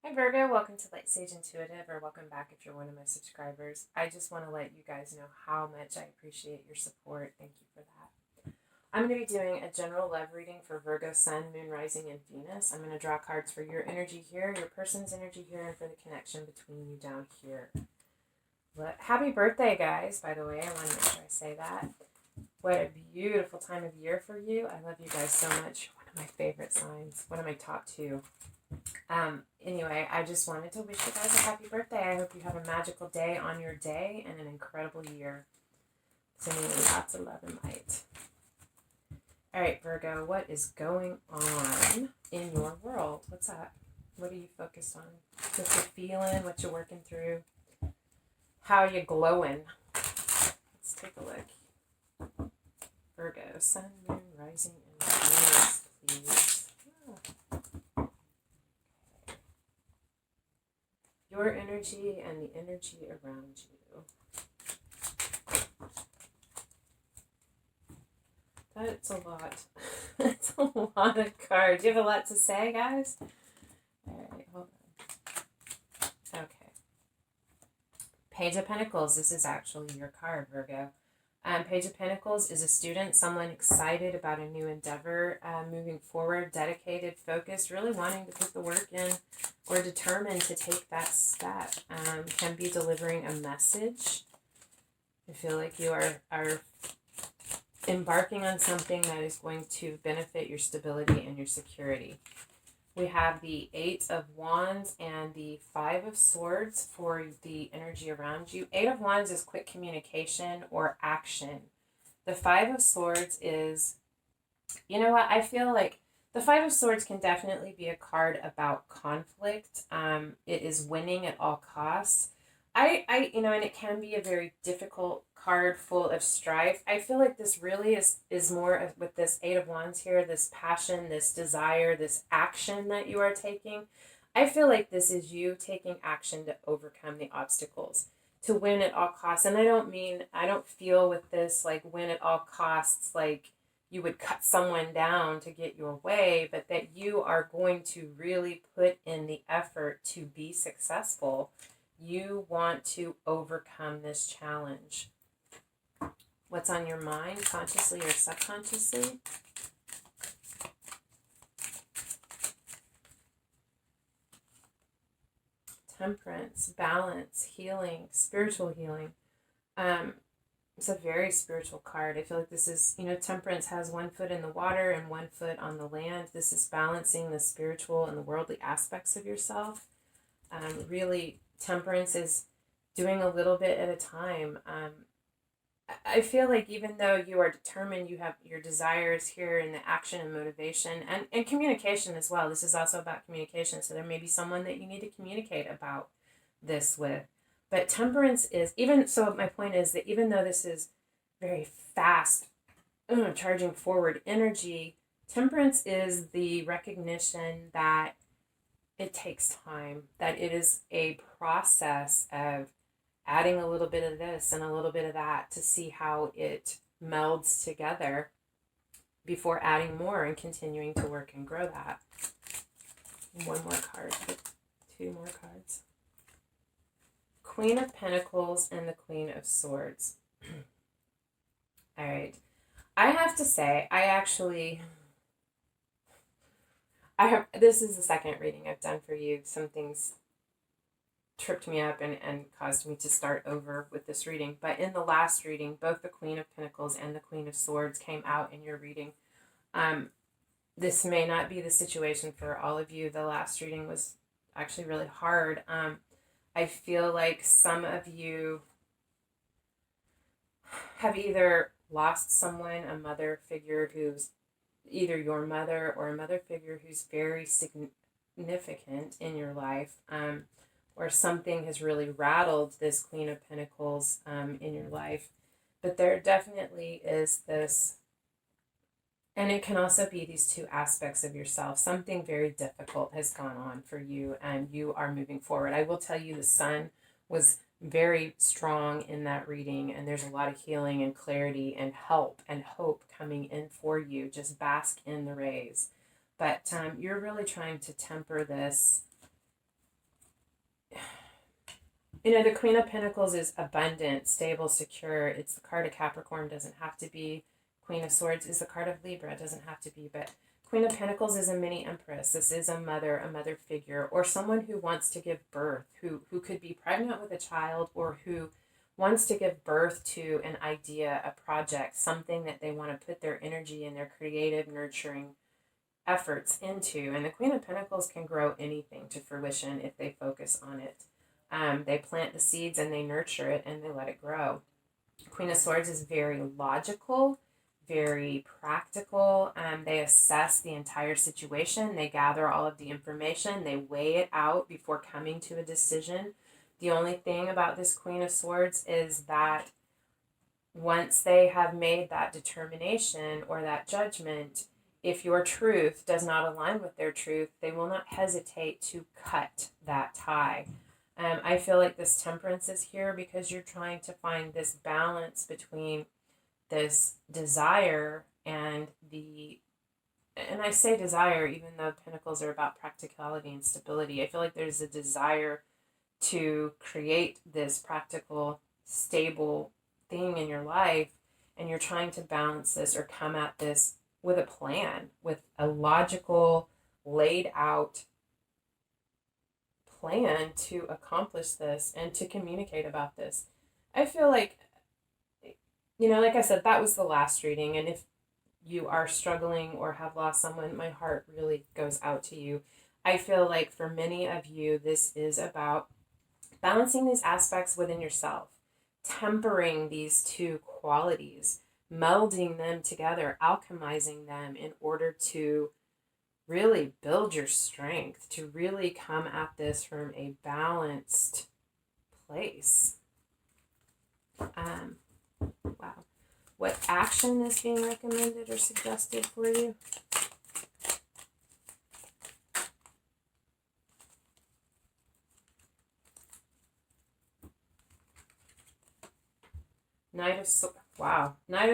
Hi Virgo, welcome to Lightsageintuitive, or welcome back if you're one of my subscribers. I just want to let you guys know how much I appreciate your support. Thank you for that. I'm going to be doing a general love reading for Virgo, Sun, Moon, Rising, and Venus. I'm going to draw cards for your energy here, your person's energy here, and for the connection between you down here. Happy birthday, guys, by the way. I want to make sure I say that. What a beautiful time of year for you. I love you guys so much. One of my favorite signs. One of my top two. Anyway, I just wanted to wish you guys a happy birthday. I hope you have a magical day on your day and an incredible year. Sending you lots of love and light. All right, Virgo, what is going on in your world? What's that? What are you focused on? What you feeling? What you working through? How are you glowing? Let's take a look. Virgo, Sun, Moon, Rising, and Venus, please. Your energy and the energy around you. That's a lot. That's a lot of cards. You have a lot to say, guys? All right, hold on. Okay. Page of Pentacles. This is actually your card, Virgo. Page of Pentacles is a student, someone excited about a new endeavor, moving forward, dedicated, focused, really wanting to put the work in or determined to take that step. Can be delivering a message. I feel like you are embarking on something that is going to benefit your stability and your security. We have the Eight of Wands and the Five of Swords for the energy around you. Eight of Wands is quick communication or action. The Five of Swords is, you know what, I feel like the Five of Swords can definitely be a card about conflict. It is winning at all costs. And it can be a very difficult card full of strife. I feel like this really is more with this Eight of Wands here, this passion, this desire, this action that you are taking. I feel like this is you taking action to overcome the obstacles, to win at all costs. And I don't feel with this like win at all costs like you would cut someone down to get your way, but that you are going to really put in the effort to be successful. You want to overcome this challenge. What's on your mind, consciously or subconsciously? Temperance, balance, healing, spiritual healing. It's a very spiritual card. I feel like this is, Temperance has one foot in the water and one foot on the land. This is balancing the spiritual and the worldly aspects of yourself. Really, Temperance is doing a little bit at a time. I feel like even though you are determined, you have your desires here and the action and motivation and communication as well. This is also about communication. So there may be someone that you need to communicate about this with. But Temperance is, even so, my point is that even though this is very fast, charging forward energy, Temperance is the recognition that it takes time, that it is a process of adding a little bit of this and a little bit of that to see how it melds together before adding more and continuing to work and grow that. One more card, two more cards. Queen of Pentacles and the Queen of Swords. All right. I have to say, this is the second reading I've done for you. Some things tripped me up and caused me to start over with this reading. But in the last reading, both the Queen of Pentacles and the Queen of Swords came out in your reading. This may not be the situation for all of you. The last reading was actually really hard. I feel like some of you have either lost someone, a mother figure who's either your mother or a mother figure who's very significant in your life, or something has really rattled this Queen of Pentacles in your life. But there definitely is this, and it can also be these two aspects of yourself. Something very difficult has gone on for you and you are moving forward. I will tell you the Sun was very strong in that reading, and there's a lot of healing and clarity and help and hope coming in for you. Just bask in the rays. But you're really trying to temper this the Queen of Pentacles is abundant, stable, secure. It's the card of Capricorn, doesn't have to be. Queen of Swords is the card of Libra, doesn't have to be. But Queen of Pentacles is a mini empress. This is a mother figure, or someone who wants to give birth, who could be pregnant with a child, or who wants to give birth to an idea, a project, something that they want to put their energy and their creative, nurturing efforts into. And the Queen of Pentacles can grow anything to fruition if they focus on it. They plant the seeds and they nurture it and they let it grow. Queen of Swords is very logical, very practical. They assess the entire situation. They gather all of the information. They weigh it out before coming to a decision. The only thing about this Queen of Swords is that once they have made that determination or that judgment, if your truth does not align with their truth, they will not hesitate to cut that tie. I feel like this Temperance is here because you're trying to find this balance between this desire and I say desire even though Pentacles are about practicality and stability. I feel like there's a desire to create this practical, stable thing in your life, and you're trying to balance this or come at this with a plan, with a logical, laid out plan to accomplish this and to communicate about this. I feel like, like I said, that was the last reading, and if you are struggling or have lost someone, my heart really goes out to you. I feel like for many of you, this is about balancing these aspects within yourself, tempering these two qualities, melding them together, alchemizing them in order to really build your strength, to really come at this from a balanced place. Wow. What action is being recommended or suggested for you? Knight of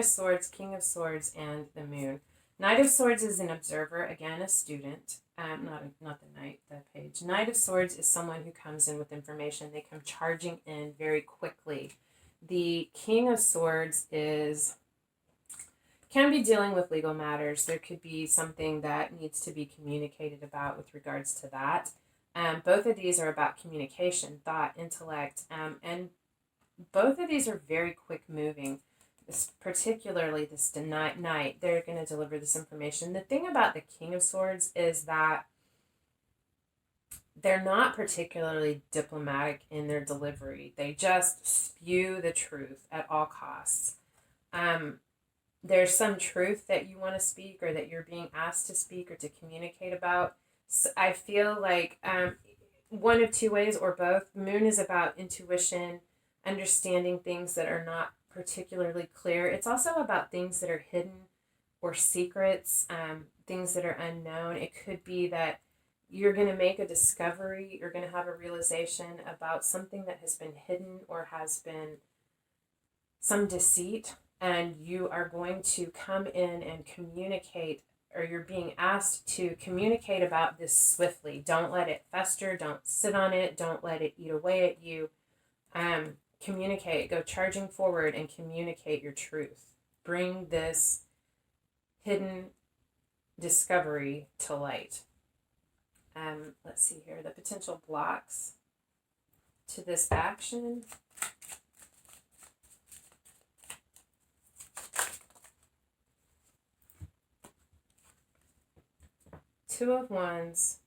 Swords, King of Swords, and the Moon. Knight of Swords is an observer, again, a student. Not the Knight, the Page. Knight of Swords is someone who comes in with information. They come charging in very quickly. The King of Swords can be dealing with legal matters. There could be something that needs to be communicated about with regards to that. Both of these are about communication, thought, intellect, and both of these are very quick moving. Particularly this Knight, they're going to deliver this information. The thing about the King of Swords is that they're not particularly diplomatic in their delivery. They just spew the truth at all costs. There's some truth that you want to speak or that you're being asked to speak or to communicate about. So I feel like one of two ways or both. Moon is about intuition, understanding things that are not particularly clear. It's also about things that are hidden or secrets, things that are unknown. It could be that you're going to make a discovery, you're going to have a realization about something that has been hidden or has been some deceit, and you are going to come in and communicate, or you're being asked to communicate about this swiftly. Don't let it fester, don't sit on it, don't let it eat away at you. Communicate, go charging forward and communicate your truth. Bring this hidden discovery to light. Let's see here, the potential blocks to this action. Two of Wands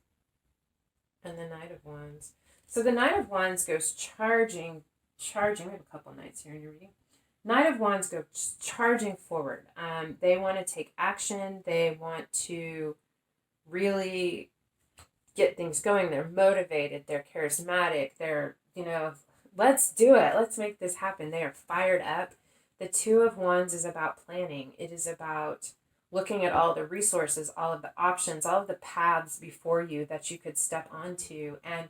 and the Knight of Wands. So the Knight of Wands goes charging. We have a couple Knights here in your reading. Knight of Wands go charging forward. They want to take action. They want to really get things going. They're motivated. They're charismatic. They're, let's do it. Let's make this happen. They are fired up. The Two of Wands is about planning. It is about looking at all the resources, all of the options, all of the paths before you that you could step onto, and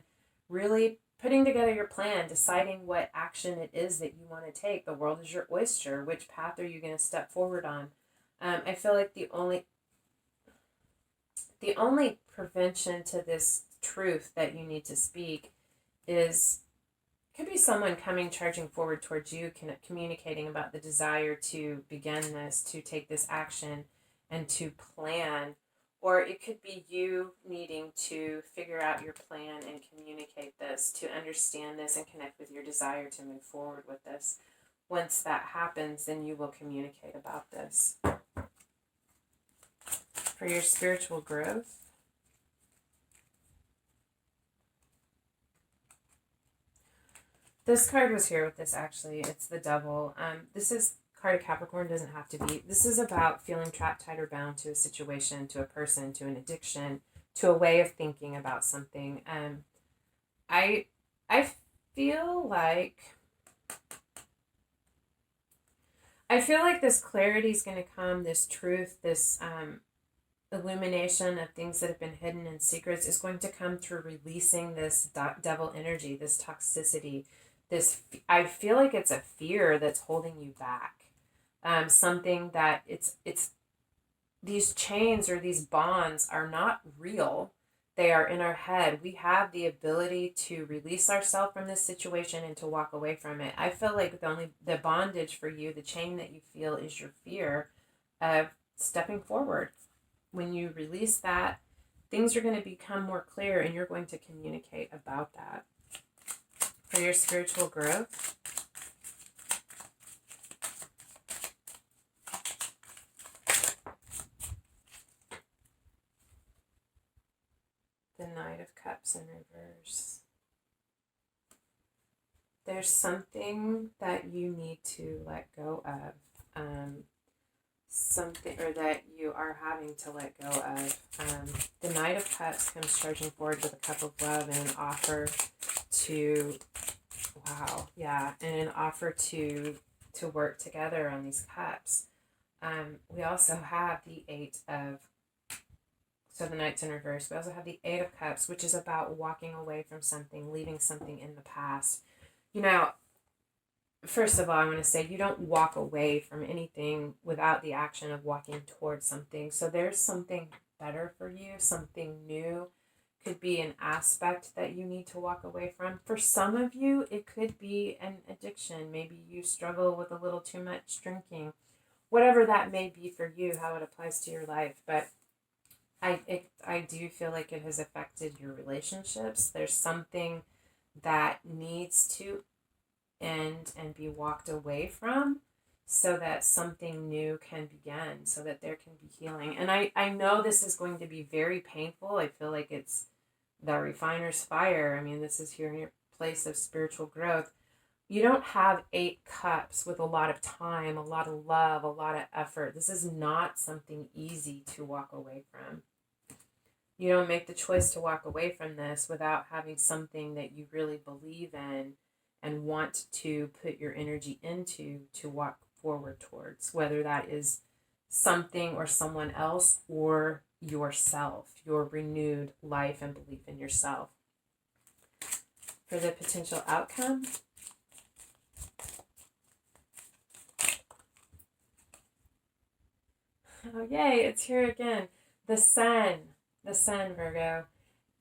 really putting together your plan, deciding what action it is that you want to take. The world is your oyster. Which path are you going to step forward on? I feel like the only prevention to this truth that you need to speak is could be someone coming charging forward towards you, communicating about the desire to begin this, to take this action, and to plan. Or it could be you needing to figure out your plan and communicate this, to understand this and connect with your desire to move forward with this. Once that happens, then you will communicate about this. For your spiritual growth, this card was here with this, actually. It's the Devil. This is card of Capricorn, doesn't have to be. This is about feeling trapped, tied, or bound to a situation, to a person, to an addiction, to a way of thinking about something. I feel like this clarity is going to come, this truth, this illumination of things that have been hidden in secrets is going to come through releasing this devil energy, this toxicity. I feel like it's a fear that's holding you back. Something that it's these chains or these bonds are not real. They are in our head. We have the ability to release ourselves from this situation and to walk away from it. I feel like the bondage for you, the chain that you feel, is your fear of stepping forward. When you release that, things are going to become more clear and you're going to communicate about that. For your spiritual growth, the Knight of Cups in reverse. There's something that you need to let go of. Something, or that you are having to let go of. The Knight of Cups comes charging forward with a cup of love and an offer to, and an offer to work together on these cups. We also have the the Knight's in reverse. We also have the Eight of Cups, which is about walking away from something, leaving something in the past. First of all, I want to say you don't walk away from anything without the action of walking towards something. So there's something better for you, something new. Could be an aspect that you need to walk away from. For some of you, it could be an addiction. Maybe you struggle with a little too much drinking. Whatever that may be for you, how it applies to your life. But I do feel like it has affected your relationships. There's something that needs to end and be walked away from so that something new can begin, so that there can be healing. And I know this is going to be very painful. I feel like it's the refiner's fire. I mean, this is here in your place of spiritual growth. You don't have 8 cups with a lot of time, a lot of love, a lot of effort. This is not something easy to walk away from. You don't make the choice to walk away from this without having something that you really believe in and want to put your energy into to walk forward towards, whether that is something or someone else or yourself, your renewed life and belief in yourself. For the potential outcome, oh yay, it's here again. The sun, Virgo.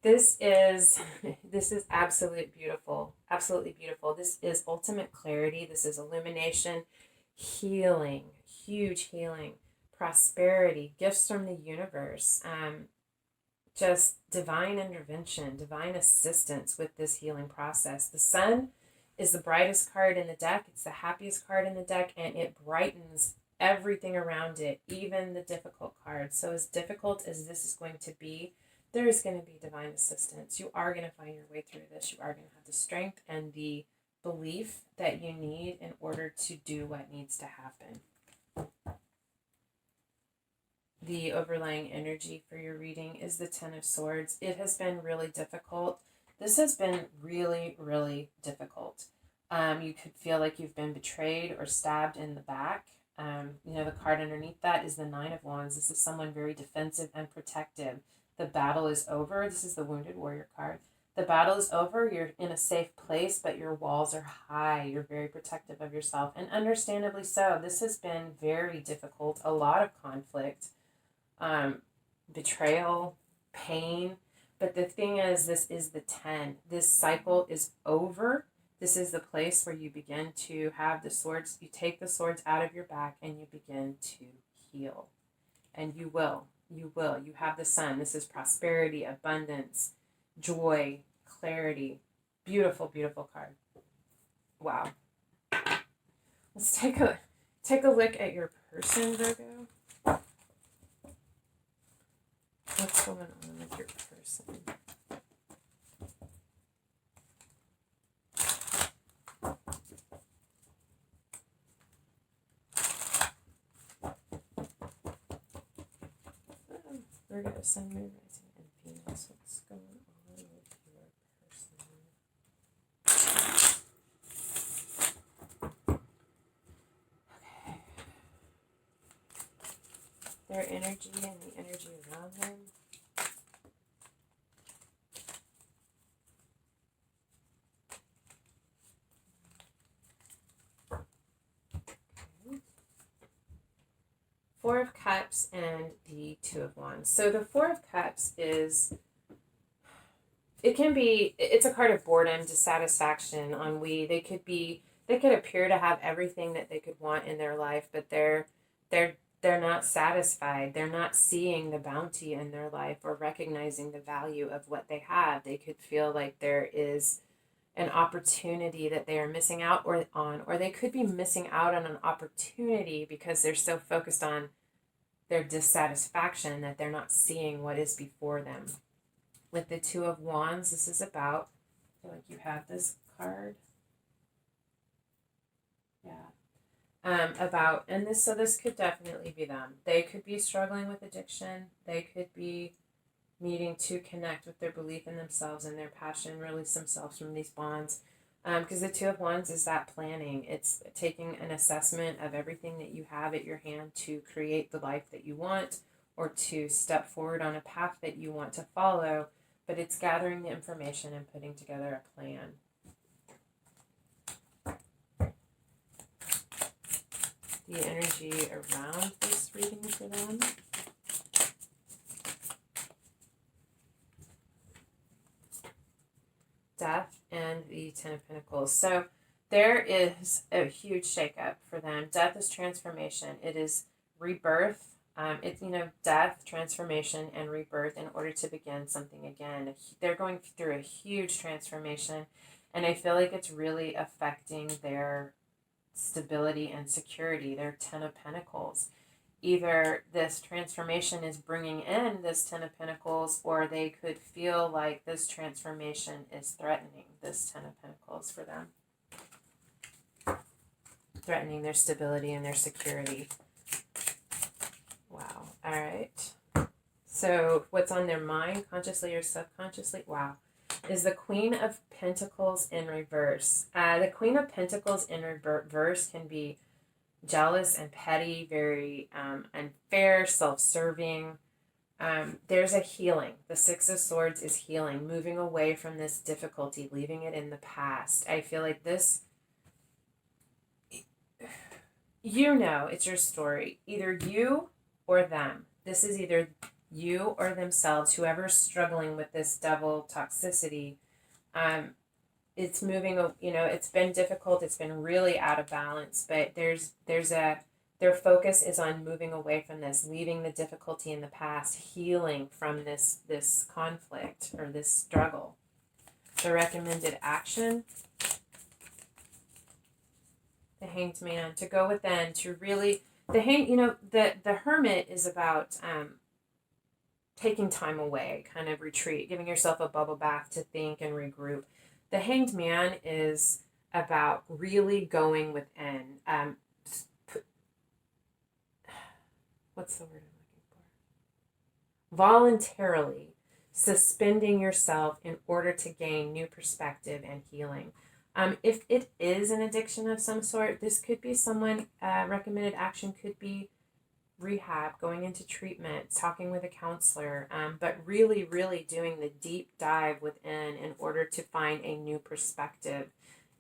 This is absolutely beautiful. This is ultimate clarity. This is illumination, healing, huge healing, prosperity, gifts from the universe, just divine intervention, divine assistance with this healing process. The sun is the brightest card in the deck. It's the happiest card in the deck, and it brightens everything around it, even the difficult cards. So as difficult as this is going to be, there is going to be divine assistance. You are going to find your way through this. You are going to have the strength and the belief that you need in order to do what needs to happen. The overlying energy for your reading is the Ten of Swords. It has been really difficult. This has been really, really difficult. You could feel like you've been betrayed or stabbed in the back. The card underneath that is the Nine of Wands. This is someone very defensive and protective. The battle is over. This is the Wounded Warrior card. The battle is over. You're in a safe place, but your walls are high. You're very protective of yourself, and understandably so. This has been very difficult. A lot of conflict, betrayal, pain. But the thing is, this is the 10. This cycle is over. This is the place where you begin to have the swords. You take the swords out of your back and you begin to heal. And you will. You will. You have the sun. This is prosperity, abundance, joy, clarity. Beautiful, beautiful card. Wow. Let's take a look at your person, Virgo. What's going on with your person? Virgo, Sun, Moon, Rising, and Venus. What's going on with your person? Okay. Their energy and the energy around them. Four of Cups and the Two of Wands. So the Four of Cups is, it's a card of boredom, dissatisfaction, ennui. They could appear to have everything that they could want in their life, but they're not satisfied. They're not seeing the bounty in their life or recognizing the value of what they have. They could feel like there is an opportunity that they are missing out on, or they could be missing out on an opportunity because they're so focused on their dissatisfaction that they're not seeing what is before them. With the Two of Wands, this is about, I feel like you have this card. Yeah. So this could definitely be them. They could be struggling with addiction. They could be needing to connect with their belief in themselves and their passion, release themselves from these bonds. Because the Two of Wands is that planning. It's taking an assessment of everything that you have at your hand to create the life that you want or to step forward on a path that you want to follow. But it's gathering the information and putting together a plan. The energy around this reading for them. Death and the Ten of Pentacles. So there is a huge shakeup for them. Death is transformation. It is rebirth. It's, death, transformation, and rebirth in order to begin something again. They're going through a huge transformation, and I feel like it's really affecting their stability and security. Their Ten of Pentacles. Either this transformation is bringing in this Ten of Pentacles, or they could feel like this transformation is threatening this Ten of Pentacles for them. Threatening their stability and their security. Wow. All right. So what's on their mind, consciously or subconsciously? Wow. Is the Queen of Pentacles in reverse. The Queen of Pentacles in reverse can be jealous and petty, very unfair, self-serving. There's a healing. The Six of Swords is healing, moving away from this difficulty, leaving it in the past. I feel like this, it's your story. Either you or them. This is either you or themselves, whoever's struggling with this double toxicity. It's moving, it's been difficult. It's been really out of balance, but their focus is on moving away from this, leaving the difficulty in the past, healing from this conflict or this struggle. The recommended action, the Hanged Man, to go within, to really, the Hermit is about taking time away, kind of retreat, giving yourself a bubble bath to think and regroup. The Hanged Man is about really going within. What's the word I'm looking for? Voluntarily suspending yourself in order to gain new perspective and healing. If it is an addiction of some sort, this could be someone, recommended action could be rehab, going into treatment, talking with a counselor, but really, really doing the deep dive within in order to find a new perspective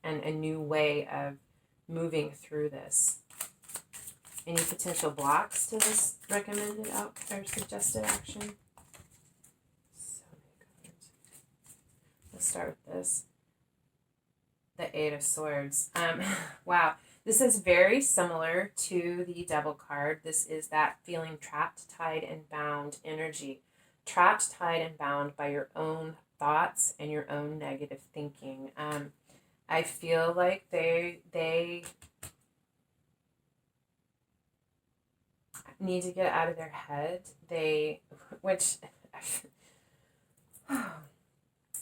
and a new way of moving through this. Any potential blocks to this recommended or suggested action? So many cards. Let's start with this. The Eight of Swords. Wow. This is very similar to the Devil card. This is that feeling trapped, tied, and bound energy. Trapped, tied, and bound by your own thoughts and your own negative thinking. I feel like they need to get out of their head. They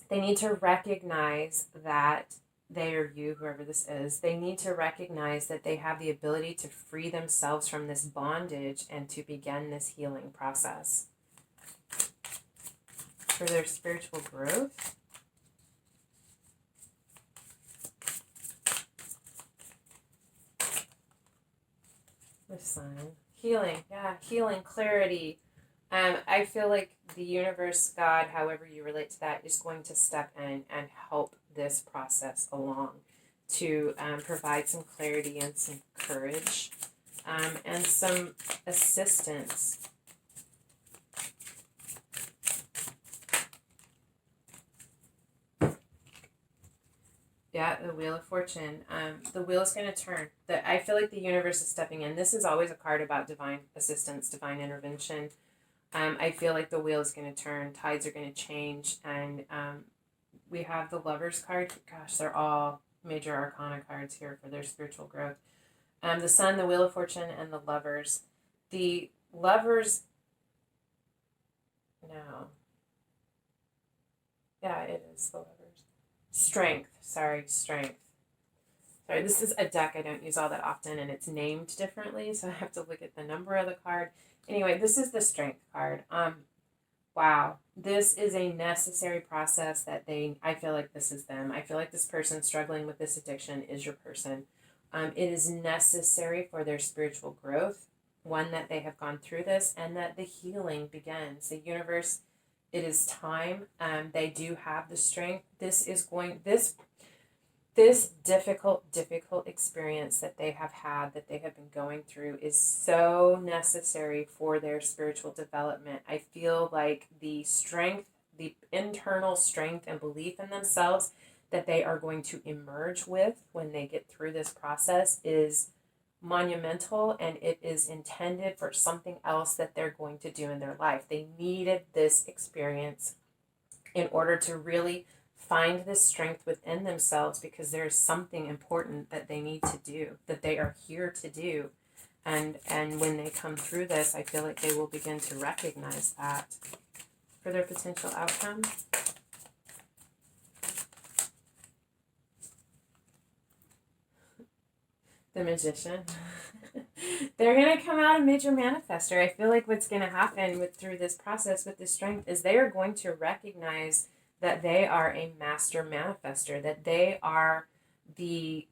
need to recognize that they or you, whoever this is, they need to recognize that they have the ability to free themselves from this bondage and to begin this healing process for their spiritual growth. The Sun. Healing. Yeah, healing, clarity. I feel like the universe, God, however you relate to that, is going to step in and help this process along to provide some clarity and some courage and some assistance. Yeah, the Wheel of Fortune. The wheel is going to turn. I feel like the universe is stepping in. This is always a card about divine assistance, divine intervention. I feel like the wheel is going to turn. Tides are going to change. And we have the Lovers card. Gosh, they're all major arcana cards here for their spiritual growth. The Sun, the Wheel of Fortune, and the Lovers. The Lovers... No. Yeah, it is the Lovers. Strength. Sorry, this is a deck I don't use all that often, and it's named differently, so I have to look at the number of the card. Anyway, this is the Strength card. Wow. This is a necessary process that I feel like this is them. I feel like this person struggling with this addiction is your person. It is necessary for their spiritual growth, one, that they have gone through this, and that the healing begins. The universe... It is time. They do have the strength. This difficult experience that they have had, that they have been going through, is so necessary for their spiritual development. I feel like the strength, the internal strength and belief in themselves that they are going to emerge with when they get through this process is monumental, and it is intended for something else that they're going to do in their life. They needed this experience in order to really find this strength within themselves, because there is something important that they need to do, that they are here to do. And when they come through this, I feel like they will begin to recognize that. For their potential outcome, the Magician. They're going to come out a major manifester. I feel like what's going to happen through this process with this strength is they are going to recognize that they are a master manifester, that they are the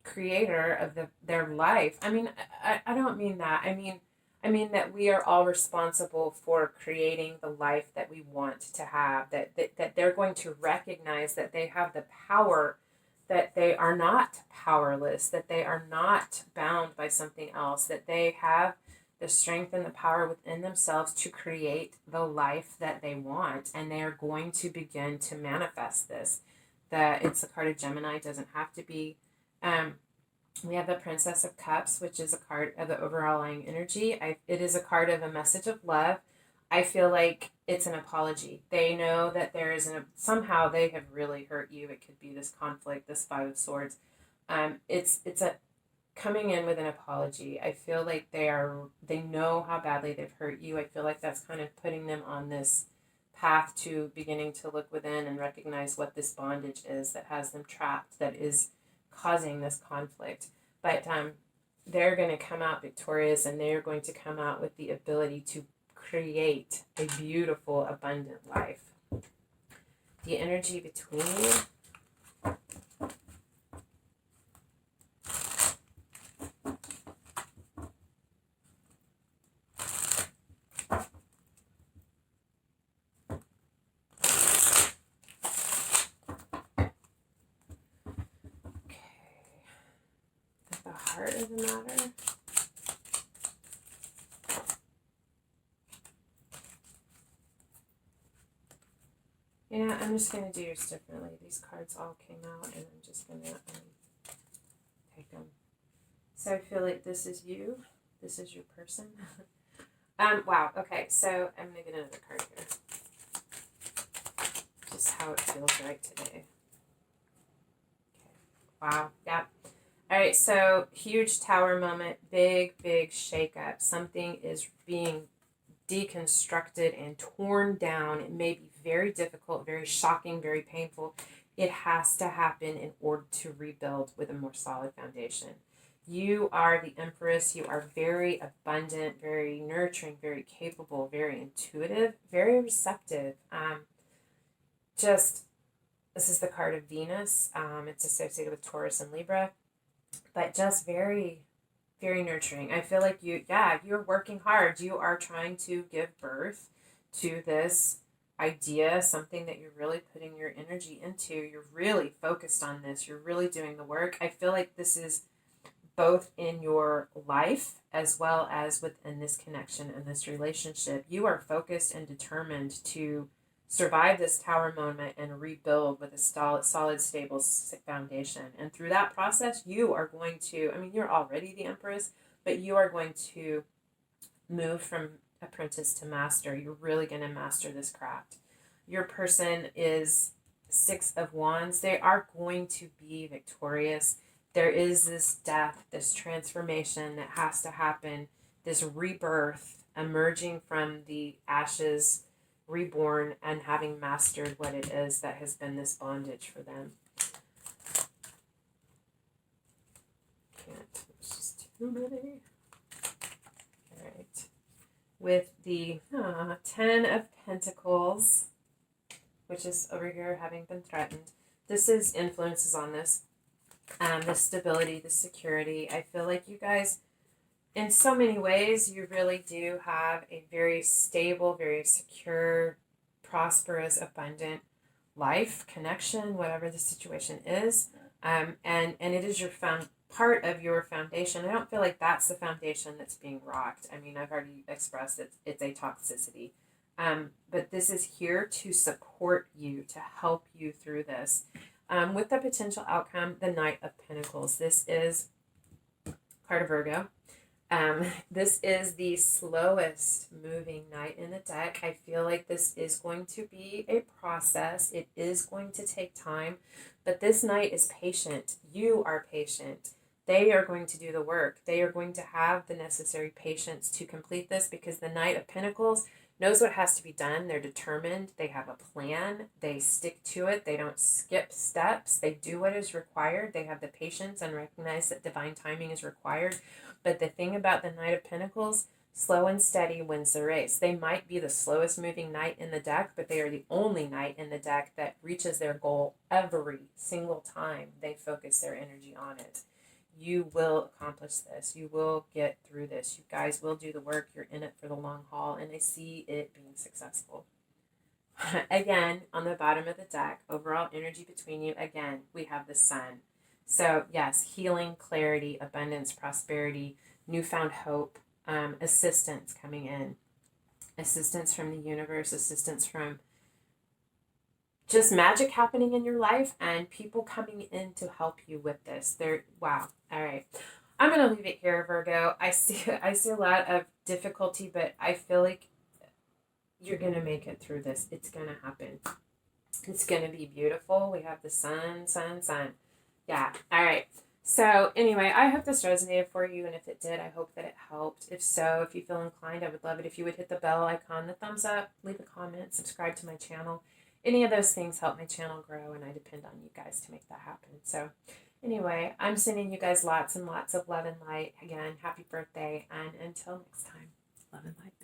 creator of their life. I mean, I don't mean that. I mean that we are all responsible for creating the life that we want to have, that they're going to recognize that they have the power, that they are not powerless, that they are not bound by something else, that they have the strength and the power within themselves to create the life that they want, and they are going to begin to manifest this. It's a card of Gemini, it doesn't have to be. We have the Princess of Cups, which is a card of the overall energy. It is a card of a message of love. I feel like it's an apology. They know that there is somehow they have really hurt you. It could be this conflict, this Five of Swords. It's a coming in with an apology. I feel like they know how badly they've hurt you. I feel like that's kind of putting them on this path to beginning to look within and recognize what this bondage is that has them trapped, that is causing this conflict. But they're going to come out victorious, and they're going to come out with the ability to create a beautiful, abundant life. The energy between the heart of the matter. Yeah, I'm just going to do yours differently. These cards all came out, and I'm just going to take them. So I feel like this is you. This is your person. Wow. Okay, so I'm going to get another card here. Just how it feels right today. Okay. Wow. Yeah. All right, so huge tower moment, big shakeup. Something is being deconstructed and torn down. It may be very difficult, very shocking, very painful. It has to happen in order to rebuild with a more solid foundation. You are the Empress. You are very abundant, very nurturing, very capable, very intuitive, very receptive. This is the card of Venus. It's associated with Taurus and Libra, but just very, very nurturing. I feel like you're working hard. You are trying to give birth to this idea, something that you're really putting your energy into. You're really focused on this. You're really doing the work. I feel like this is both in your life as well as within this connection and this relationship. You are focused and determined to survive this tower moment and rebuild with a solid, stable foundation. And through that process, you are going to, you're already the Empress, but you are going to move from apprentice to master. You're really going to master this craft. Your person is Six of Wands. They are going to be victorious. There is this death, this transformation that has to happen, this rebirth, emerging from the ashes, reborn, and having mastered what it is that has been this bondage for them. There's just too many. All right. With the 10 of Pentacles, which is over here having been threatened. This is influences on this. The stability, the security. I feel like you guys, in so many ways, you really do have a very stable, very secure, prosperous, abundant life, connection, whatever the situation is. And it is your part of your foundation. I don't feel like that's the foundation that's being rocked. I've already expressed it's a toxicity. But this is here to support you, to help you through this. With the potential outcome, the Knight of Pentacles. This is card of Virgo. This is the slowest moving knight in the deck. I feel like this is going to be a process. It is going to take time, but this knight is patient. You are patient. They are going to do the work. They are going to have the necessary patience to complete this because the Knight of Pentacles knows what has to be done. They're determined. They have a plan. They stick to it. They don't skip steps. They do what is required. They have the patience and recognize that divine timing is required. But the thing about the Knight of Pentacles, slow and steady wins the race. They might be the slowest moving knight in the deck, but they are the only knight in the deck that reaches their goal every single time they focus their energy on it. You will accomplish this. You will get through this. You guys will do the work. You're in it for the long haul, and I see it being successful. Again, on the bottom of the deck, overall energy between you, again, we have the Sun. So, yes, healing, clarity, abundance, prosperity, newfound hope, assistance coming in. Assistance from the universe, assistance from just magic happening in your life and people coming in to help you with this. Wow. All right. I'm going to leave it here, Virgo. I see a lot of difficulty, but I feel like you're going to make it through this. It's going to happen. It's going to be beautiful. We have the sun. Yeah. All right. So anyway, I hope this resonated for you. And if it did, I hope that it helped. If so, if you feel inclined, I would love it if you would hit the bell icon, the thumbs up, leave a comment, subscribe to my channel. Any of those things help my channel grow, and I depend on you guys to make that happen. So anyway, I'm sending you guys lots and lots of love and light. Again, happy birthday, and until next time, love and light.